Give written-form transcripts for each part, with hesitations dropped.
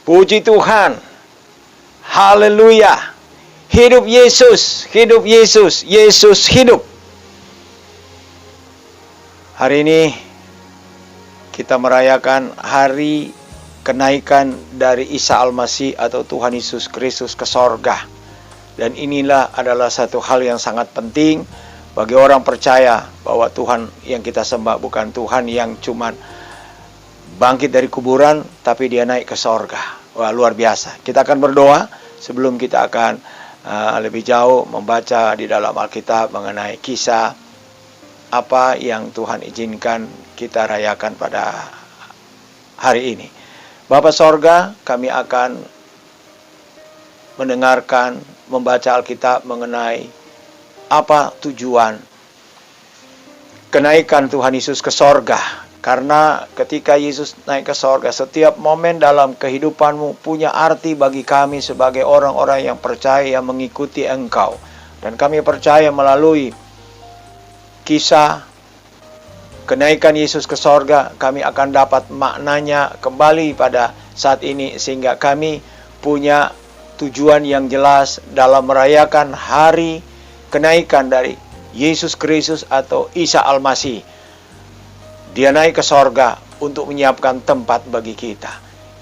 Puji Tuhan. Haleluya. Hidup Yesus, hidup Yesus, Yesus hidup. Hari ini kita merayakan hari kenaikan dari Isa Al-Masih atau Tuhan Yesus Kristus ke sorga. Dan inilah adalah satu hal yang sangat penting bagi orang percaya bahwa Tuhan yang kita sembah bukan Tuhan yang cuman bangkit dari kuburan, tapi dia naik ke sorga. Wah, luar biasa. Kita akan berdoa sebelum kita akan lebih jauh membaca di dalam Alkitab mengenai kisah apa yang Tuhan izinkan kita rayakan pada hari ini. Bapa sorga, kami akan mendengarkan, membaca Alkitab mengenai apa tujuan kenaikan Tuhan Yesus ke sorga. Karena ketika Yesus naik ke sorga, setiap momen dalam kehidupanmu punya arti bagi kami sebagai orang-orang yang percaya, yang mengikuti Engkau. Dan kami percaya melalui kisah kenaikan Yesus ke sorga, kami akan dapat maknanya kembali pada saat ini, sehingga kami punya tujuan yang jelas dalam merayakan hari kenaikan dari Yesus Kristus atau Isa Al-Masih. Dia naik ke sorga untuk menyiapkan tempat bagi kita.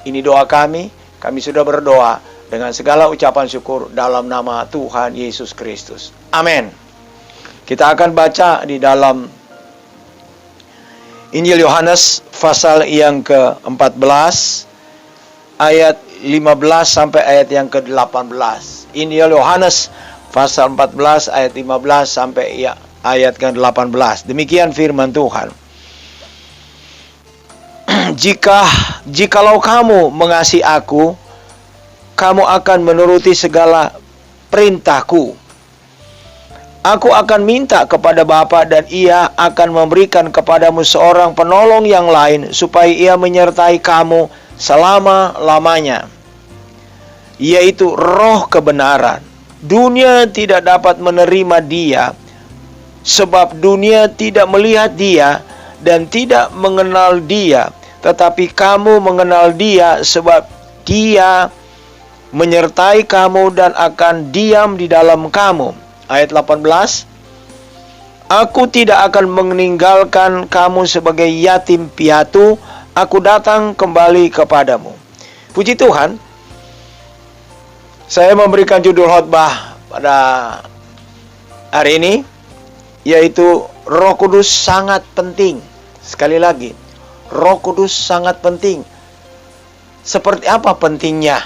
Ini doa kami sudah berdoa dengan segala ucapan syukur dalam nama Tuhan Yesus Kristus. Amin. Kita akan baca di dalam Injil Yohanes pasal yang ke-14 ayat 15 sampai ayat yang ke-18. Injil Yohanes pasal 14 ayat 15 sampai ayat ke-18. Demikian firman Tuhan. Jikalau kamu mengasihi aku, kamu akan menuruti segala perintahku. Aku akan minta kepada Bapa dan Ia akan memberikan kepadamu seorang penolong yang lain supaya Ia menyertai kamu selama-lamanya, yaitu Roh kebenaran. Dunia tidak dapat menerima Dia, sebab dunia tidak melihat Dia dan tidak mengenal Dia. Tetapi kamu mengenal Dia, sebab Dia menyertai kamu dan akan diam di dalam kamu. Ayat 18. Aku tidak akan meninggalkan kamu sebagai yatim piatu. Aku datang kembali kepadamu. Puji Tuhan. Saya memberikan judul khotbah pada hari ini, yaitu Roh Kudus sangat penting. Sekali lagi, Roh Kudus sangat penting. Seperti apa pentingnya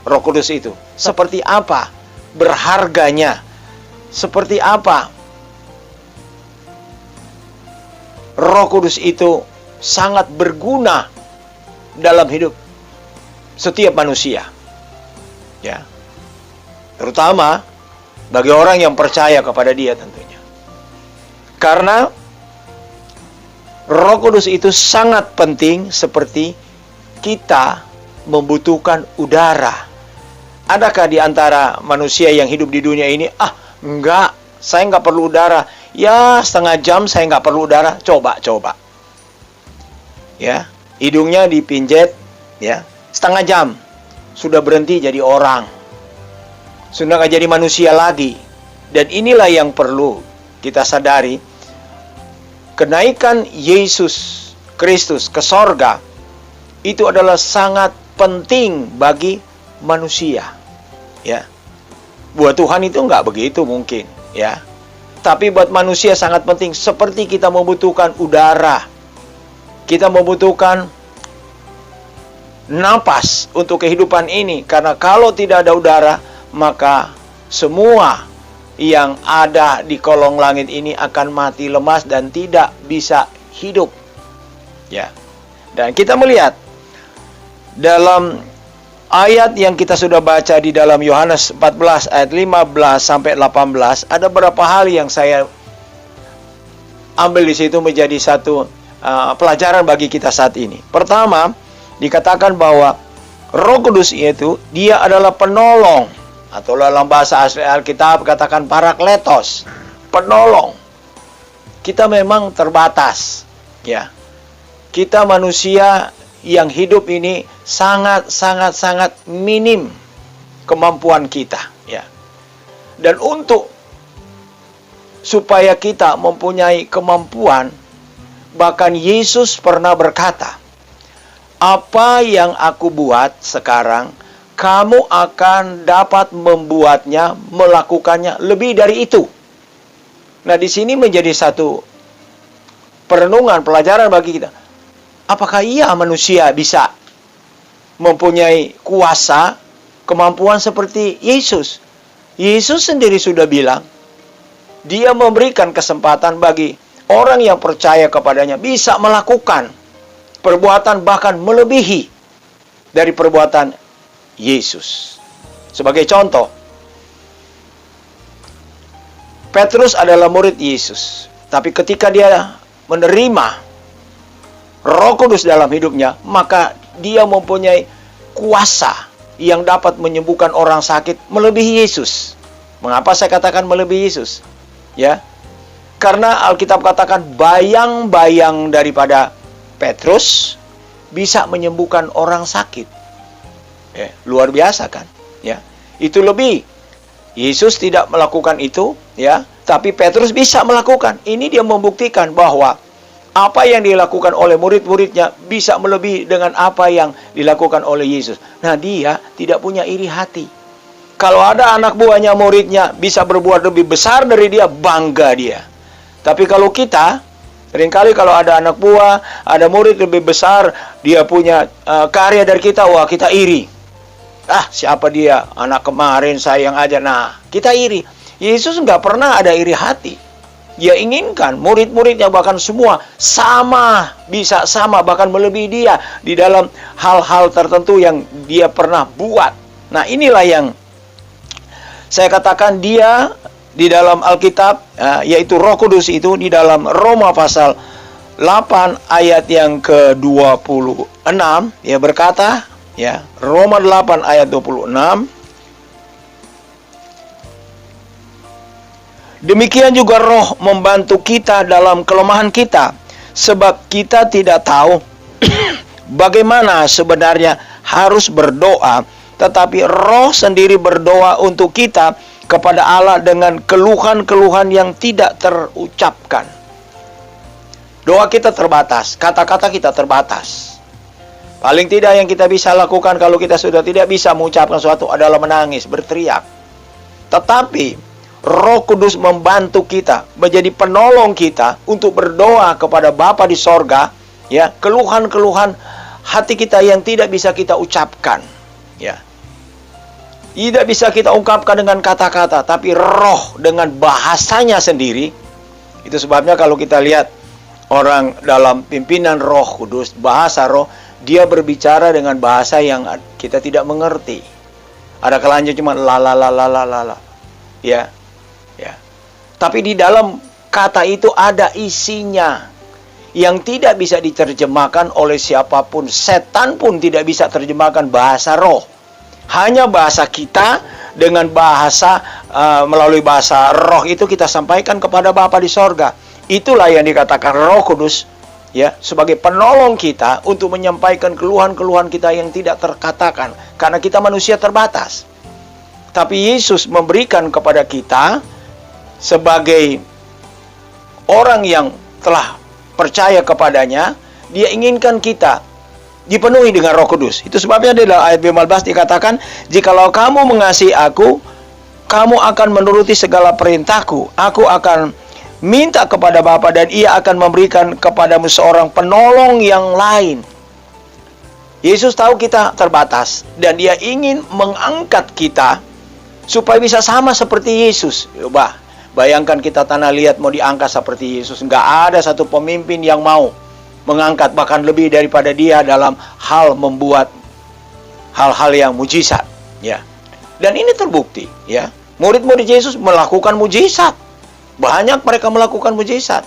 Roh Kudus itu? Seperti apa berharganya? Seperti apa Roh Kudus itu sangat berguna dalam hidup setiap manusia, ya, terutama bagi orang yang percaya kepada Dia tentunya. Karena Roh Kudus itu sangat penting, seperti kita membutuhkan udara. Adakah di antara manusia yang hidup di dunia ini, enggak, saya enggak perlu udara. Ya, setengah jam saya enggak perlu udara. Coba. Ya, hidungnya dipinjet, ya, setengah jam sudah berhenti jadi orang. Sudah enggak jadi manusia lagi. Dan inilah yang perlu kita sadari. Kenaikan Yesus Kristus ke sorga itu adalah sangat penting bagi manusia, ya. Buat Tuhan itu enggak begitu mungkin, ya. Tapi buat manusia sangat penting, seperti kita membutuhkan udara. Kita membutuhkan napas untuk kehidupan ini, karena kalau tidak ada udara, maka semua yang ada di kolong langit ini akan mati lemas dan tidak bisa hidup, ya. Dan kita melihat dalam ayat yang kita sudah baca di dalam Yohanes 14 ayat 15 sampai 18, ada beberapa hal yang saya ambil di situ menjadi satu pelajaran bagi kita saat ini. Pertama, dikatakan bahwa Roh Kudus itu Dia adalah penolong, atau dalam bahasa asli Alkitab katakan parakletos, penolong. Kita memang terbatas, ya. Kita manusia yang hidup ini sangat minim kemampuan kita, ya. Dan untuk supaya kita mempunyai kemampuan, bahkan Yesus pernah berkata, "Apa yang aku buat sekarang, kamu akan dapat membuatnya, melakukannya lebih dari itu." Nah, di sini menjadi satu perenungan, pelajaran bagi kita. Apakah manusia bisa mempunyai kuasa, kemampuan seperti Yesus? Yesus sendiri sudah bilang, Dia memberikan kesempatan bagi orang yang percaya kepadanya bisa melakukan perbuatan bahkan melebihi dari perbuatan Yesus. Sebagai contoh, Petrus adalah murid Yesus. Tapi ketika dia menerima Roh Kudus dalam hidupnya, maka dia mempunyai kuasa yang dapat menyembuhkan orang sakit melebihi Yesus. Mengapa saya katakan melebihi Yesus? Ya, karena Alkitab katakan bayang-bayang daripada Petrus bisa menyembuhkan orang sakit. Ya, luar biasa kan? Ya, itu lebih. Yesus tidak melakukan itu, ya, tapi Petrus bisa melakukan. Ini dia membuktikan bahwa apa yang dilakukan oleh murid-muridnya bisa melebihi dengan apa yang dilakukan oleh Yesus. Nah, dia tidak punya iri hati. Kalau ada anak buahnya, muridnya bisa berbuat lebih besar dari dia, bangga dia. Tapi kalau kita, seringkali kalau ada anak buah, ada murid lebih besar, dia punya karya dari kita, wah kita iri. Ah, siapa dia? Anak kemarin sayang aja. Nah, kita iri. Yesus nggak pernah ada iri hati. Dia inginkan murid-muridnya bahkan semua sama, bisa sama, bahkan melebihi dia di dalam hal-hal tertentu yang dia pernah buat. Nah, inilah yang saya katakan dia di dalam Alkitab, yaitu Roh Kudus itu di dalam Roma pasal 8 ayat yang ke-26, ya berkata, ya, Roma 8 ayat 26, demikian juga Roh membantu kita dalam kelemahan kita, sebab kita tidak tahu bagaimana sebenarnya harus berdoa, tetapi Roh sendiri berdoa untuk kita kepada Allah dengan keluhan-keluhan yang tidak terucapkan. Doa kita terbatas, kata-kata kita terbatas. Paling tidak yang kita bisa lakukan kalau kita sudah tidak bisa mengucapkan sesuatu adalah menangis, berteriak. Tetapi Roh Kudus membantu kita, menjadi penolong kita untuk berdoa kepada Bapa di sorga, ya, keluhan-keluhan hati kita yang tidak bisa kita ucapkan, ya. Tidak bisa kita ungkapkan dengan kata-kata, tapi Roh dengan bahasanya sendiri. Itu sebabnya kalau kita lihat orang dalam pimpinan Roh Kudus, bahasa Roh, dia berbicara dengan bahasa yang kita tidak mengerti. Ada kalanya cuma la. Ya. Ya. Tapi di dalam kata itu ada isinya yang tidak bisa diterjemahkan oleh siapapun. Setan pun tidak bisa terjemahkan bahasa Roh. Hanya bahasa kita dengan bahasa melalui bahasa Roh itu kita sampaikan kepada Bapa di sorga. Itulah yang dikatakan Roh Kudus, ya, sebagai penolong kita untuk menyampaikan keluhan-keluhan kita yang tidak terkatakan, karena kita manusia terbatas. Tapi Yesus memberikan kepada kita sebagai orang yang telah percaya kepadanya, dia inginkan kita dipenuhi dengan Roh Kudus. Itu sebabnya di dalam ayat 15 dikatakan, "Jikalau kamu mengasihi aku, kamu akan menuruti segala perintahku. Aku akan minta kepada Bapa dan Ia akan memberikan kepadamu seorang penolong yang lain." Yesus tahu kita terbatas dan Dia ingin mengangkat kita supaya bisa sama seperti Yesus. Coba bayangkan kita tanah liat mau diangkat seperti Yesus. Nggak ada satu pemimpin yang mau mengangkat bahkan lebih daripada dia dalam hal membuat hal-hal yang mujizat, ya. Dan ini terbukti, ya. Murid-murid Yesus melakukan mujizat. Banyak mereka melakukan mujizat.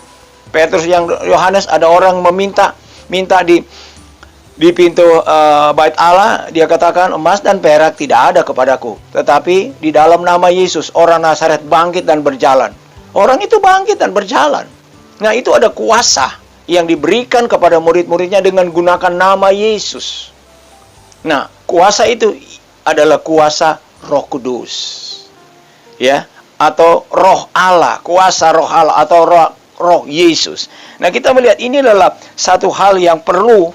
Petrus yang Yohanes, ada orang minta di pintu bait Allah, dia katakan, "Emas dan perak tidak ada kepadaku, tetapi di dalam nama Yesus orang Nazaret bangkit dan berjalan." Orang itu bangkit dan berjalan. Nah, itu ada kuasa. yang diberikan kepada murid-muridnya dengan gunakan nama Yesus. Nah, kuasa itu adalah kuasa Roh Kudus. Ya, atau Roh Allah, kuasa Roh Allah atau Roh Yesus. Nah, kita melihat ini adalah satu hal yang perlu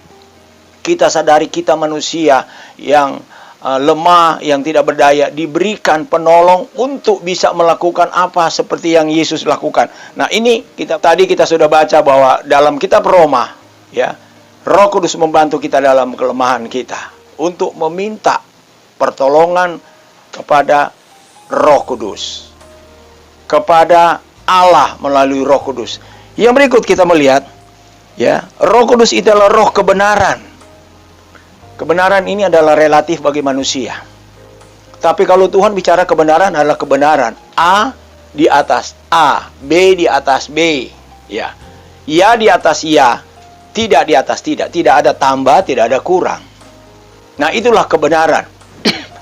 kita sadari, kita manusia yang lemah, yang tidak berdaya, diberikan penolong untuk bisa melakukan apa seperti yang Yesus lakukan. Nah, ini tadi kita sudah baca bahwa dalam kitab Roma, ya, Roh Kudus membantu kita dalam kelemahan kita untuk meminta pertolongan kepada Roh Kudus, kepada Allah melalui Roh Kudus. Yang berikut kita melihat, ya, Roh Kudus itu adalah roh kebenaran. Kebenaran ini adalah relatif bagi manusia. Tapi kalau Tuhan bicara kebenaran adalah kebenaran. A di atas A, B di atas B. Ya di atas ya, tidak di atas tidak. Tidak ada tambah, tidak ada kurang. Nah, itulah kebenaran.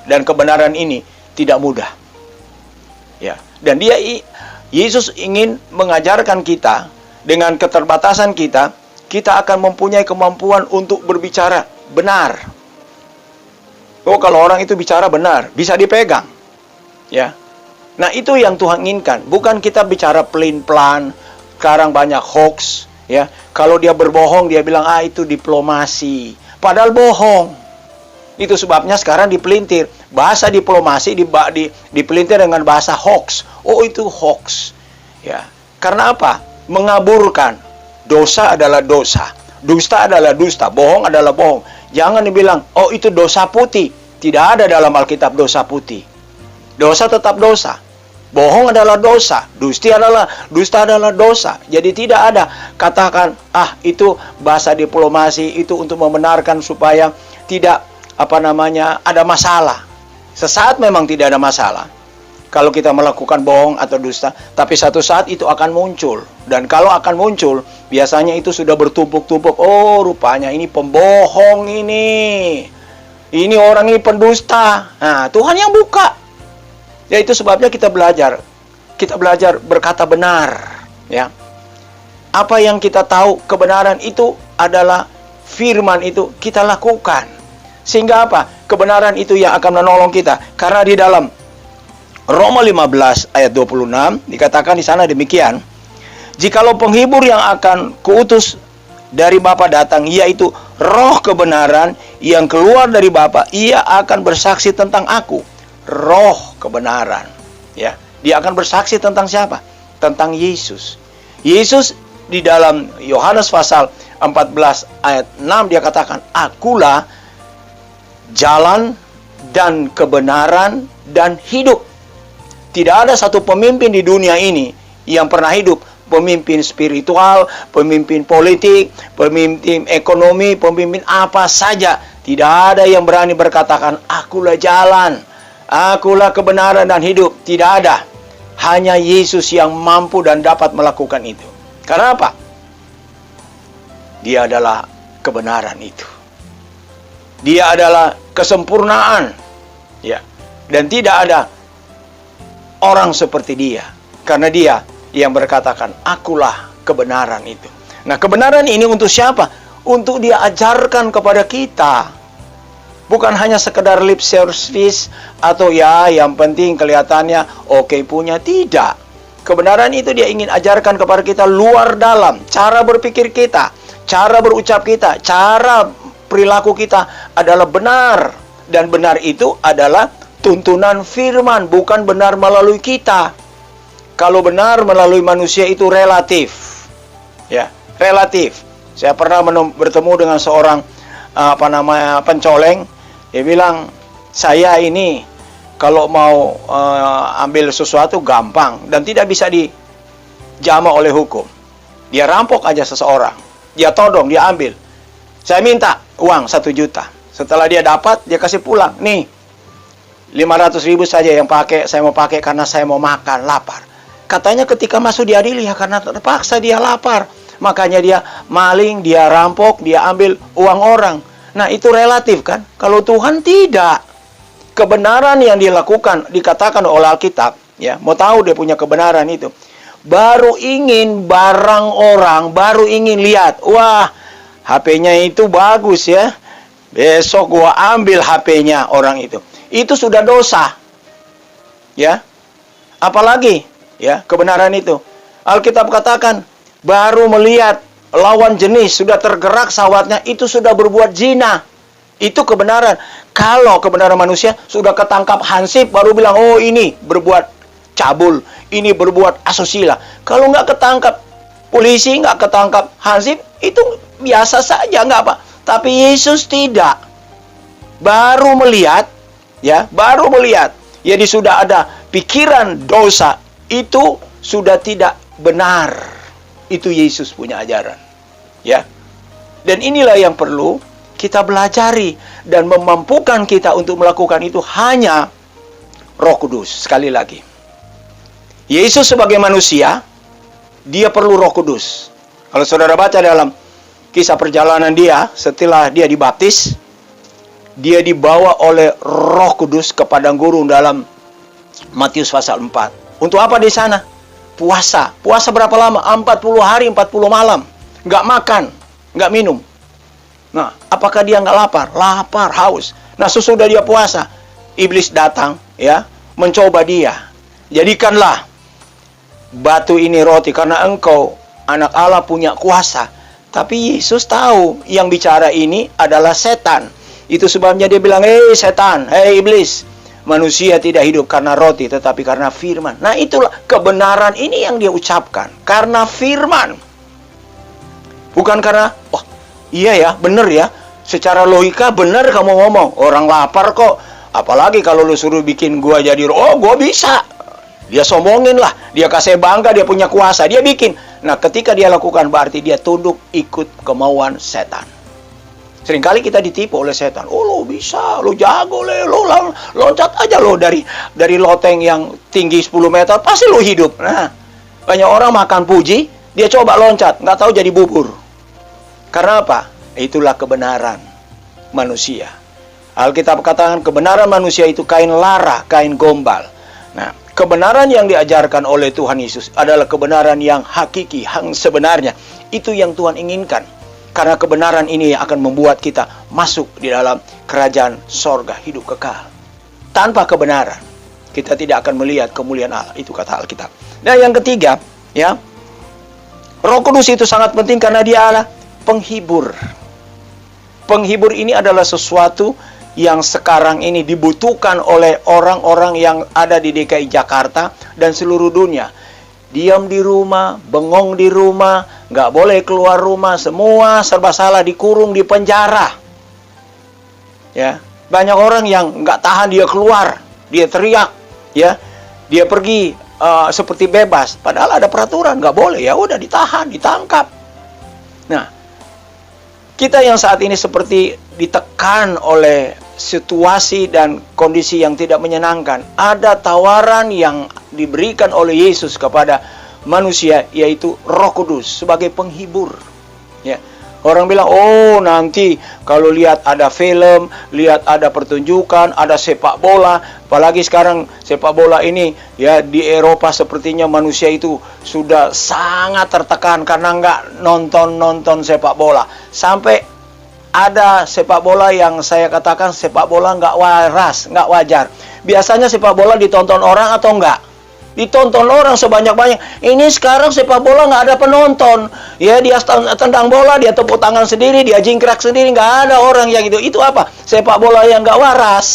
Dan kebenaran ini tidak mudah. Ya, dan Yesus ingin mengajarkan kita dengan keterbatasan kita akan mempunyai kemampuan untuk berbicara benar. Oh, kalau orang itu bicara benar, bisa dipegang. Ya. Nah, itu yang Tuhan inginkan. Bukan kita bicara pelin-pelan. Sekarang banyak hoax, ya. Kalau dia berbohong, dia bilang, itu diplomasi. Padahal bohong. Itu sebabnya sekarang dipelintir. Bahasa diplomasi dipelintir dengan bahasa hoax. Oh, itu hoax. Ya. Karena apa? Mengaburkan. Dosa adalah dosa. Dusta adalah dusta. Bohong adalah bohong. Jangan dibilang, oh itu dosa putih. Tidak ada dalam Alkitab dosa putih. Dosa tetap dosa. Bohong adalah dosa. Dusta adalah dosa. Jadi tidak ada katakan, itu bahasa diplomasi, itu untuk membenarkan supaya tidak ada masalah. Sesaat memang tidak ada masalah kalau kita melakukan bohong atau dusta, tapi satu saat itu akan muncul. Dan kalau akan muncul, biasanya itu sudah bertumpuk-tumpuk. Oh, rupanya ini pembohong ini. Ini orang ini pendusta. Nah, Tuhan yang buka. Ya, itu sebabnya kita belajar. Kita belajar berkata benar. Ya. Apa yang kita tahu kebenaran itu adalah firman itu kita lakukan. Sehingga apa? Kebenaran itu yang akan menolong kita. Karena di dalam Roma 15 ayat 26 dikatakan di sana demikian. Jikalau penghibur yang akan kuutus dari Bapa datang, yaitu roh kebenaran yang keluar dari Bapa, ia akan bersaksi tentang aku. Roh kebenaran. Ya, dia akan bersaksi tentang siapa? Tentang Yesus. Yesus di dalam Yohanes pasal 14 ayat 6 dia katakan, akulah jalan dan kebenaran dan hidup. Tidak ada satu pemimpin di dunia ini yang pernah hidup. Pemimpin spiritual, pemimpin politik, pemimpin ekonomi, pemimpin apa saja. Tidak ada yang berani berkatakan, akulah jalan, akulah kebenaran dan hidup. Tidak ada. Hanya Yesus yang mampu dan dapat melakukan itu. Karena apa? Dia adalah kebenaran itu. Dia adalah kesempurnaan. Ya. Dan tidak ada orang seperti dia. Karena dia yang berkatakan, akulah kebenaran itu. Nah, kebenaran ini untuk siapa? Untuk dia ajarkan kepada kita. Bukan hanya sekedar lip service atau yang penting kelihatannya oke punya. Tidak. Kebenaran itu dia ingin ajarkan kepada kita luar dalam. Cara berpikir kita, cara berucap kita, cara perilaku kita adalah benar. Dan benar itu adalah tuntunan firman, bukan benar melalui kita. Kalau benar melalui manusia itu relatif. Ya, relatif. Saya pernah bertemu dengan seorang pencoleng. Dia bilang, saya ini kalau mau ambil sesuatu gampang dan tidak bisa dijama oleh hukum. Dia rampok aja seseorang. Dia todong, dia ambil. Saya minta uang 1 juta. Setelah dia dapat, dia kasih pulang. Nih, 500.000 saja yang saya mau pakai karena saya mau makan, lapar. Katanya ketika masuk diadili karena terpaksa dia lapar. Makanya dia maling, dia rampok, dia ambil uang orang. Nah, itu relatif kan? Kalau Tuhan tidak. Kebenaran yang dilakukan, dikatakan oleh Alkitab, ya, mau tahu dia punya kebenaran itu. baru ingin barang orang, baru ingin lihat, wah, HP-nya itu bagus ya, besok gua ambil HP-nya orang itu. Itu sudah dosa. Ya. Apalagi ya, kebenaran itu. Alkitab katakan, baru melihat lawan jenis sudah tergerak syahwatnya, itu sudah berbuat zina. Itu kebenaran. Kalau kebenaran manusia sudah ketangkap hansip, baru bilang, oh ini berbuat cabul, ini berbuat asusila. Kalau nggak ketangkap polisi, nggak ketangkap hansip, itu biasa saja, nggak apa. Tapi Yesus tidak. Baru melihat, ya, baru melihat. Jadi sudah ada pikiran dosa, itu sudah tidak benar. Itu Yesus punya ajaran. Ya. Dan inilah yang perlu kita belajari, dan memampukan kita untuk melakukan itu hanya Roh Kudus. Sekali lagi, Yesus sebagai manusia, dia perlu Roh Kudus. Kalau saudara baca dalam kisah perjalanan dia, setelah dia dibaptis, dia dibawa oleh Roh Kudus ke padang gurun dalam Matius pasal 4. Untuk apa di sana? Puasa. Puasa berapa lama? 40 hari, 40 malam. Nggak makan, nggak minum. Nah, apakah dia nggak lapar? Lapar, haus. Nah, sesudah dia puasa, iblis datang, ya, mencoba dia. Jadikanlah batu ini roti, karena engkau anak Allah punya kuasa. Tapi Yesus tahu yang bicara ini adalah setan. Itu sebabnya dia bilang, hei setan, hei iblis, manusia tidak hidup karena roti, tetapi karena firman. Nah, itulah kebenaran ini yang dia ucapkan. Karena firman. Bukan karena, oh, iya ya, bener ya. Secara logika bener kamu ngomong. Orang lapar kok. Apalagi kalau lu suruh bikin gua jadi, oh gua bisa. Dia sombongin lah. Dia kasih bangga, dia punya kuasa. Dia bikin. Nah, ketika dia lakukan, berarti dia tunduk ikut kemauan setan. Seringkali kita ditipu oleh setan. Oh, lo bisa, lo jago, lo loncat aja lo dari loteng yang tinggi 10 meter, pasti lo hidup. Nah, banyak orang makan puji, dia coba loncat, nggak tahu jadi bubur. Karena apa? Itulah kebenaran manusia. Alkitab katakan kebenaran manusia itu kain lara, kain gombal. Nah, kebenaran yang diajarkan oleh Tuhan Yesus adalah kebenaran yang hakiki, yang sebenarnya. Itu yang Tuhan inginkan. Karena kebenaran ini akan membuat kita masuk di dalam kerajaan sorga hidup kekal. Tanpa kebenaran, kita tidak akan melihat kemuliaan Allah. Itu kata Alkitab. Nah, yang ketiga, ya, Roh Kudus itu sangat penting karena dia adalah penghibur. Penghibur ini adalah sesuatu yang sekarang ini dibutuhkan oleh orang-orang yang ada di DKI Jakarta dan seluruh dunia. Diam di rumah, bengong di rumah, nggak boleh keluar rumah, semua serba salah, dikurung di penjara. Ya, banyak orang yang nggak tahan, dia keluar, dia teriak, ya, dia pergi seperti bebas. Padahal ada peraturan, nggak boleh, ya udah ditahan, ditangkap. Nah, kita yang saat ini seperti ditekan oleh situasi dan kondisi yang tidak menyenangkan. Ada tawaran yang diberikan oleh Yesus kepada manusia, yaitu Roh Kudus sebagai penghibur. Ya. Orang bilang, oh nanti kalau lihat ada film, lihat ada pertunjukan, ada sepak bola. Apalagi sekarang sepak bola ini, ya, di Eropa sepertinya manusia itu sudah sangat tertekan karena nggak nonton sepak bola. Sampai ada sepak bola yang saya katakan sepak bola nggak waras, nggak wajar. Biasanya sepak bola ditonton orang atau enggak? Ditonton orang sebanyak-banyak. Ini sekarang sepak bola nggak ada penonton. Ya, dia tendang bola, dia tepuk tangan sendiri, dia jingkrak sendiri, nggak ada orang yang itu. Itu apa? Sepak bola yang nggak waras.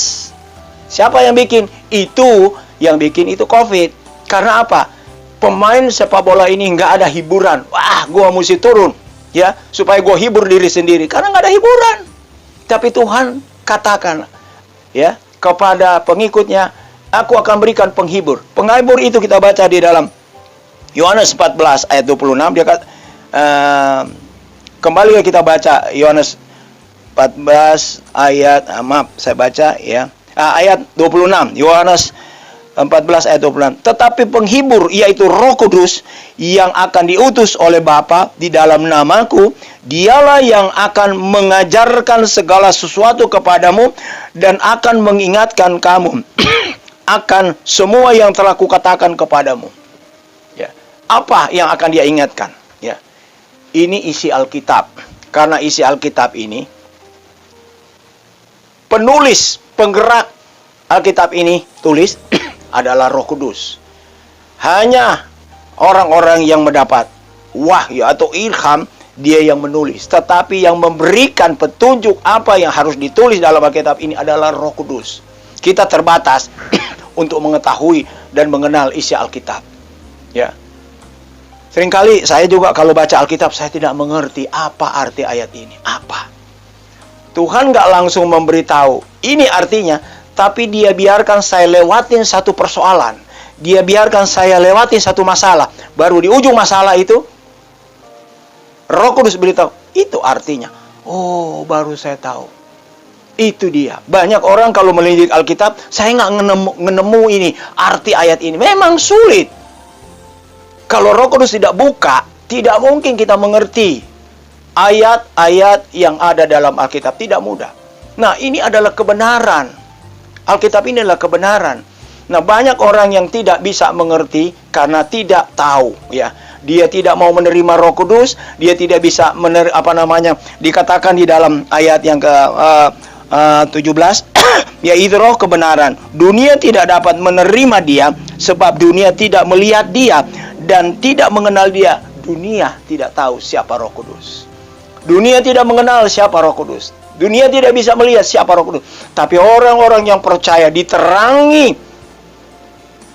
Siapa yang bikin? Itu yang bikin itu COVID. Karena apa? Pemain sepak bola ini nggak ada hiburan. Wah, gua mesti turun, ya, supaya gua hibur diri sendiri. Karena nggak ada hiburan. Tapi Tuhan katakan, ya, kepada pengikutnya, aku akan berikan penghibur. Penghibur itu kita baca di dalam Yohanes 14 ayat 26. Dia kata, kembali kita baca Yohanes 14 ayat, saya baca ya, ayat 26. Yohanes 14 ayat 26. Tetapi penghibur, yaitu Roh Kudus, yang akan diutus oleh Bapa di dalam namaku, dialah yang akan mengajarkan segala sesuatu kepadamu dan akan mengingatkan kamu akan semua yang telah kukatakan kepadamu. Ya. Apa yang akan dia ingatkan? Ya, ini isi Alkitab. Karena isi Alkitab ini, penulis, penggerak Alkitab ini tulis adalah Roh Kudus. Hanya orang-orang yang mendapat wahyu atau ilham, dia yang menulis. Tetapi yang memberikan petunjuk apa yang harus ditulis dalam Alkitab ini adalah Roh Kudus. Kita terbatas untuk mengetahui dan mengenal isi Alkitab. Ya. Seringkali saya juga kalau baca Alkitab, saya tidak mengerti apa arti ayat ini. Apa? Tuhan nggak langsung memberitahu ini artinya, tapi dia biarkan saya lewatin satu persoalan. Dia biarkan saya lewatin satu masalah. Baru di ujung masalah itu, Roh Kudus beritahu, itu artinya. Oh, baru saya tahu. Itu dia. Banyak orang kalau melirik Alkitab, saya nggak ngenemu ini, arti ayat ini. Memang sulit. Kalau Roh Kudus tidak buka, tidak mungkin kita mengerti ayat-ayat yang ada dalam Alkitab. Tidak mudah. Nah, ini adalah kebenaran. Alkitab ini adalah kebenaran. Nah, banyak orang yang tidak bisa mengerti karena tidak tahu, ya. Dia tidak mau menerima Roh Kudus, dia tidak bisa dikatakan di dalam ayat yang ke 17 yaitu roh kebenaran. Dunia tidak dapat menerima dia sebab dunia tidak melihat dia dan tidak mengenal dia. Dunia tidak tahu siapa Roh Kudus. Dunia tidak mengenal siapa Roh Kudus. Dunia tidak bisa melihat siapa Roh Kudus. Tapi orang-orang yang percaya diterangi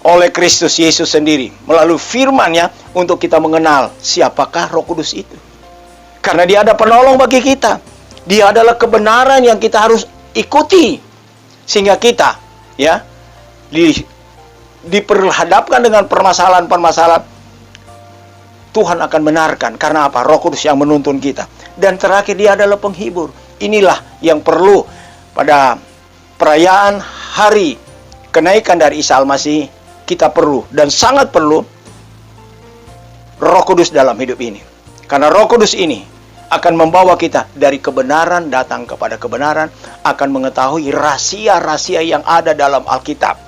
oleh Kristus Yesus sendiri melalui firman-Nya untuk kita mengenal siapakah Roh Kudus itu. Karena dia ada penolong bagi kita. Dia adalah kebenaran yang kita harus ikuti. Sehingga kita, ya, diperhadapkan dengan permasalahan-permasalahan, Tuhan akan benarkan. Karena apa? Roh Kudus yang menuntun kita. Dan terakhir, dia adalah penghibur. Inilah yang perlu pada perayaan hari kenaikan dari Isa Al-Masih. Kita perlu dan sangat perlu Roh Kudus dalam hidup ini. Karena Roh Kudus ini akan membawa kita dari kebenaran datang kepada kebenaran, akan mengetahui rahasia-rahasia yang ada dalam Alkitab.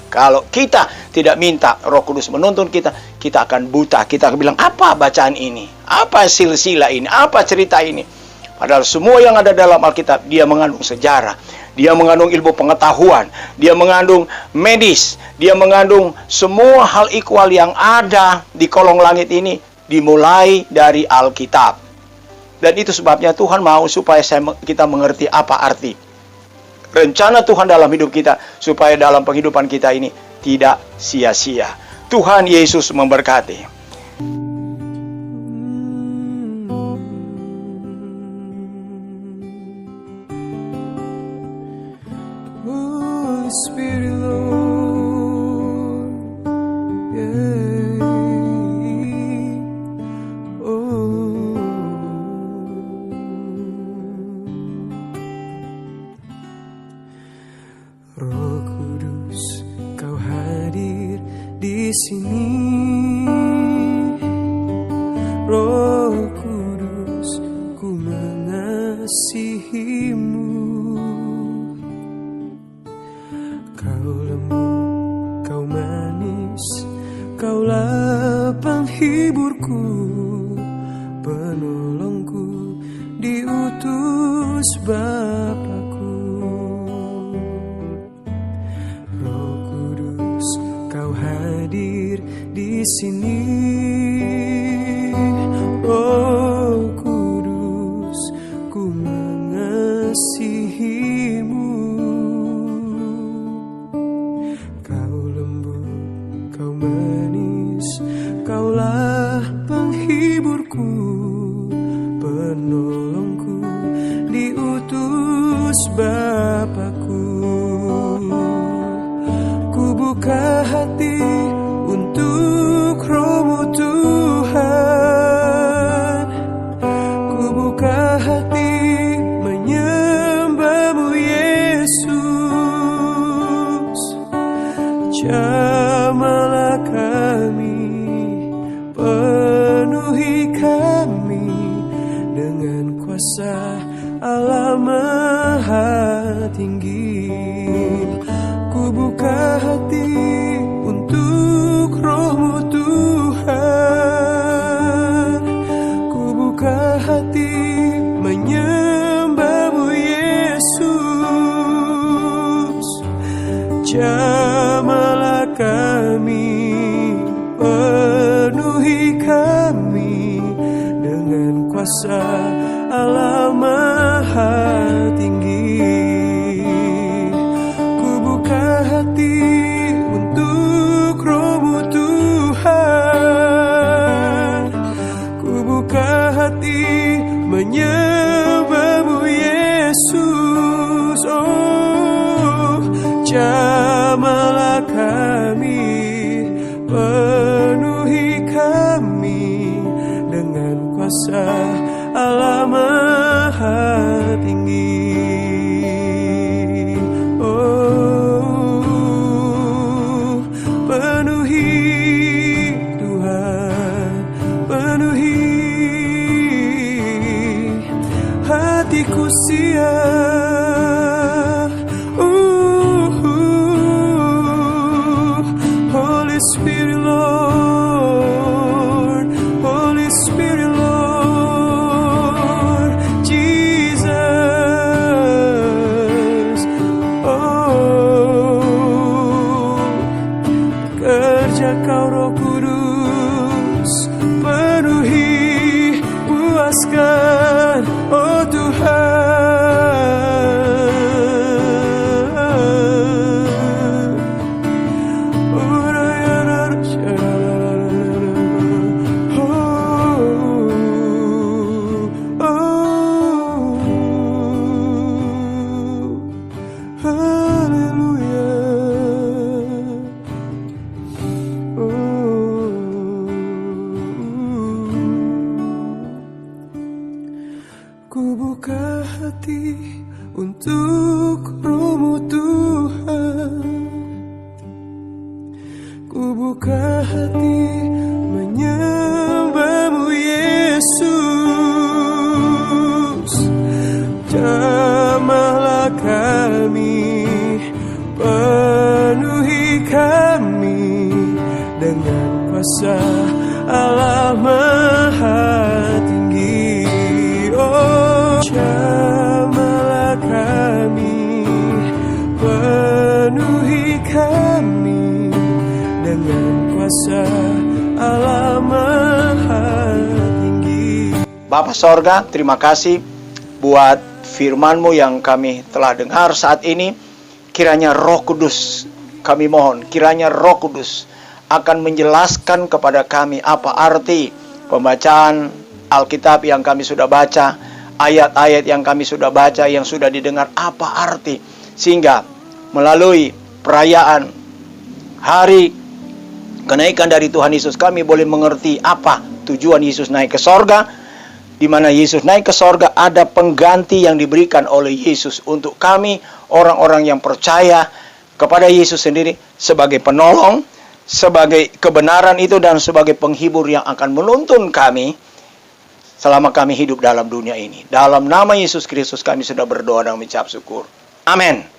Kalau kita tidak minta Roh Kudus menuntun kita, kita akan buta. Kita akan bilang, apa bacaan ini? Apa silsilah ini? Apa cerita ini? Padahal semua yang ada dalam Alkitab, dia mengandung sejarah, dia mengandung ilmu pengetahuan, dia mengandung medis, dia mengandung semua hal ikhwal yang ada di kolong langit ini, dimulai dari Alkitab. Dan itu sebabnya Tuhan mau supaya kita mengerti apa arti rencana Tuhan dalam hidup kita, supaya dalam penghidupan kita ini tidak sia-sia. Tuhan Yesus memberkati. Roh Kudus, Kau hadir di sini. Roh Kudus, ku mengasihimu. Kau lembut, Kau manis, Kaulah penghiburku, penolongku, diutus Bapa. Hadir di sini, Roh Kudus, ku mengasihimu. Kau lembut, Kau manis, Kaulah penghiburku, penolongku, diutus Bapa-Ku. Ku buka hati untuk Roh-Mu Tuhan. Ku buka hati menyembah-Mu Yesus. Jamahlah kami, penuhi kami dengan kuasa Allah Maha Tinggi. Ku buka hati untuk Roh-Mu Tuhan. Jamahlah kami, penuhi kami dengan kuasa Allah Maha Tinggi. Ku buka hati untuk Roh-Mu Tuhan, ku buka hati menyembah-Mu Yesus. Oh, jamahlah kami, penuhi kami dengan kuasa Allah Maha Tinggi. Oh, penuhi Tuhan, penuhi hatiku siap. Holy Spirit Lord, Holy Spirit Lord, Jesus. Oh, kerja Kau Roh Kudus, penuhi, puaskan, oh Tuhan. Ku buka hati untuk Roh-Mu Tuhan, ku buka hati menyembah-Mu Yesus. Jamahlah kami, penuhi kami dengan kuasa Allah Maha Tinggi. Oh, jamahlah kami, penuhi kami dengan kuasa Allah Maha Tinggi. Bapa Sorga, terima kasih buat firman-Mu yang kami telah dengar saat ini. Kiranya Roh Kudus, kami mohon, kiranya Roh Kudus akan menjelaskan kepada kami apa arti pembacaan Alkitab yang kami sudah baca, ayat-ayat yang kami sudah baca, yang sudah didengar, apa arti, sehingga melalui perayaan hari kenaikan dari Tuhan Yesus, kami boleh mengerti apa tujuan Yesus naik ke sorga. Di mana Yesus naik ke sorga, ada pengganti yang diberikan oleh Yesus untuk kami, orang-orang yang percaya kepada Yesus sendiri, sebagai penolong, sebagai kebenaran itu, dan sebagai penghibur yang akan menuntun kami selama kami hidup dalam dunia ini. Dalam nama Yesus Kristus kami sudah berdoa dan mengucap syukur. Amin.